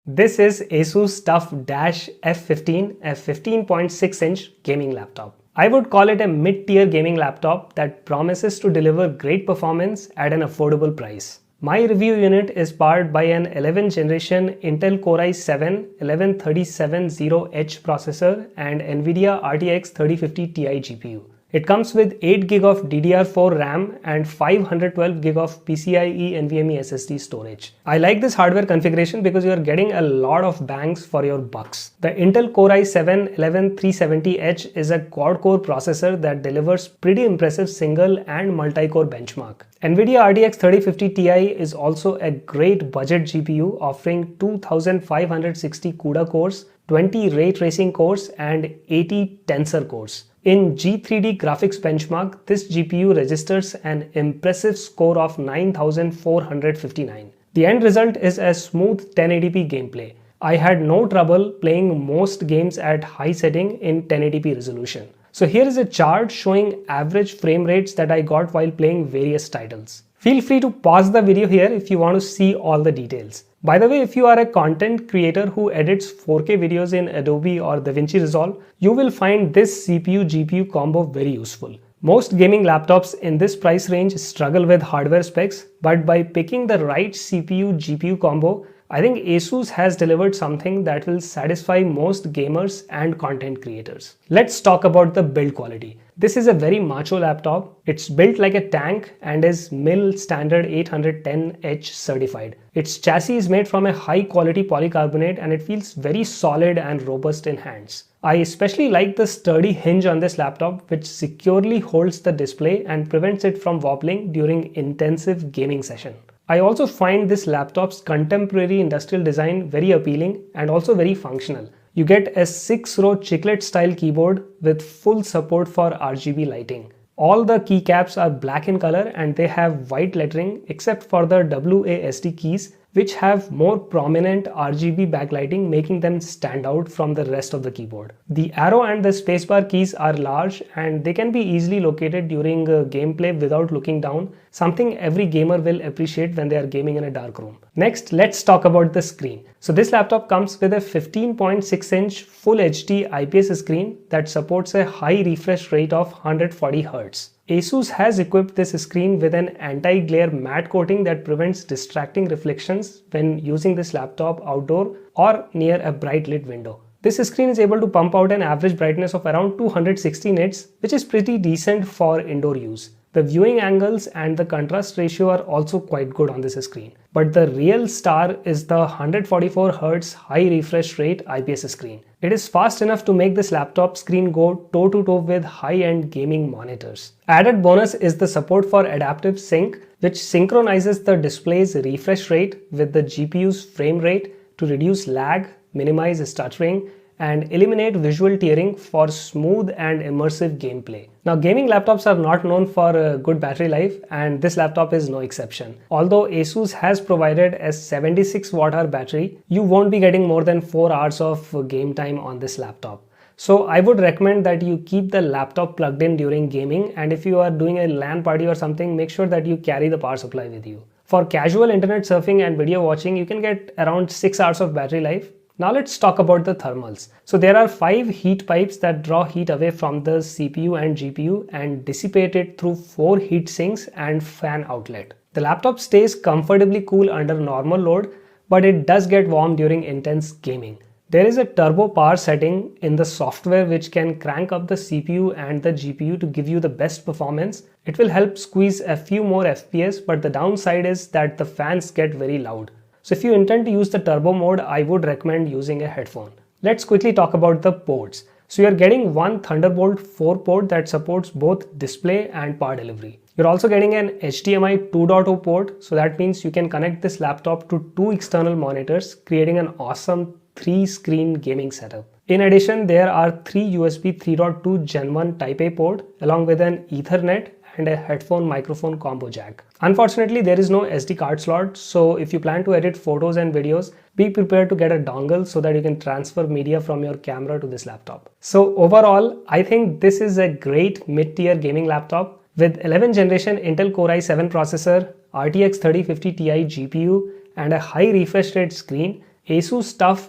This is ASUS TUF F15, a 15.6-inch gaming laptop. I would call it a mid-tier gaming laptop that promises to deliver great performance at an affordable price. My review unit is powered by an 11th generation Intel Core i7 11370H processor and NVIDIA RTX 3050 Ti GPU. It comes with 8GB of DDR4 RAM and 512GB of PCIe NVMe SSD storage. I like this hardware configuration because you are getting a lot of bangs for your bucks. The Intel Core i7 11370H is a quad-core processor that delivers pretty impressive single and multi-core benchmark. NVIDIA RTX 3050 Ti is also a great budget GPU offering 2560 CUDA cores, 20 ray tracing cores and 80 tensor cores. In G3D graphics benchmark, this GPU registers an impressive score of 9459. The end result is a smooth 1080p gameplay. I had no trouble playing most games at high setting in 1080p resolution. So here is a chart showing average frame rates that I got while playing various titles. Feel free to pause the video here if you want to see all the details. By the way, if you are a content creator who edits 4K videos in Adobe or DaVinci Resolve, you will find this CPU-GPU combo very useful. Most gaming laptops in this price range struggle with hardware specs, but by picking the right CPU-GPU combo, I think ASUS has delivered something that will satisfy most gamers and content creators. Let's talk about the build quality. This is a very macho laptop. It's built like a tank and is MIL standard 810H certified. Its chassis is made from a high quality polycarbonate and it feels very solid and robust in hands. I especially like the sturdy hinge on this laptop which securely holds the display and prevents it from wobbling during intensive gaming session. I also find this laptop's contemporary industrial design very appealing and also very functional. You get a 6-row chiclet style keyboard with full support for RGB lighting. All the keycaps are black in color and they have white lettering except for the WASD keys, which have more prominent RGB backlighting, making them stand out from the rest of the keyboard. The arrow and the spacebar keys are large and they can be easily located during gameplay without looking down, something every gamer will appreciate when they are gaming in a dark room. Next, let's talk about the screen. So this laptop comes with a 15.6-inch Full HD IPS screen that supports a high refresh rate of 140Hz. ASUS has equipped this screen with an anti-glare matte coating that prevents distracting reflections when using this laptop outdoor or near a bright lit window. This screen is able to pump out an average brightness of around 260 nits, which is pretty decent for indoor use. The viewing angles and the contrast ratio are also quite good on this screen. But the real star is the 144Hz high refresh rate IPS screen. It is fast enough to make this laptop screen go toe-to-toe with high-end gaming monitors. Added bonus is the support for adaptive sync, which synchronizes the display's refresh rate with the GPU's frame rate to reduce lag, minimize stuttering, and eliminate visual tearing for smooth and immersive gameplay. Now, gaming laptops are not known for a good battery life and this laptop is no exception. Although ASUS has provided a 76 Wh battery, you won't be getting more than 4 hours of game time on this laptop. So I would recommend that you keep the laptop plugged in during gaming, and if you are doing a LAN party or something, make sure that you carry the power supply with you. For casual internet surfing and video watching, you can get around 6 hours of battery life. Now let's talk about the thermals. So there are 5 heat pipes that draw heat away from the CPU and GPU and dissipate it through 4 heat sinks and fan outlet. The laptop stays comfortably cool under normal load, but it does get warm during intense gaming. There is a turbo power setting in the software which can crank up the CPU and the GPU to give you the best performance. It will help squeeze a few more FPS, but the downside is that the fans get very loud. So if you intend to use the turbo mode, I would recommend using a headphone. Let's quickly talk about the ports. So you're getting one Thunderbolt 4 port that supports both display and power delivery. You're also getting an HDMI 2.0 port, so that means you can connect this laptop to 2 external monitors, creating an awesome 3-screen gaming setup. In addition, there are 3 USB 3.2 Gen 1 Type A port along with an Ethernet and a headphone microphone combo jack. Unfortunately, there is no SD card slot, so if you plan to edit photos and videos, be prepared to get a dongle so that you can transfer media from your camera to this laptop. So overall, I think this is a great mid-tier gaming laptop with 11th generation Intel Core i7 processor, RTX 3050 Ti GPU and a high refresh rate screen. ASUS TUF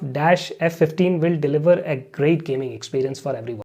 F15 will deliver a great gaming experience for everyone.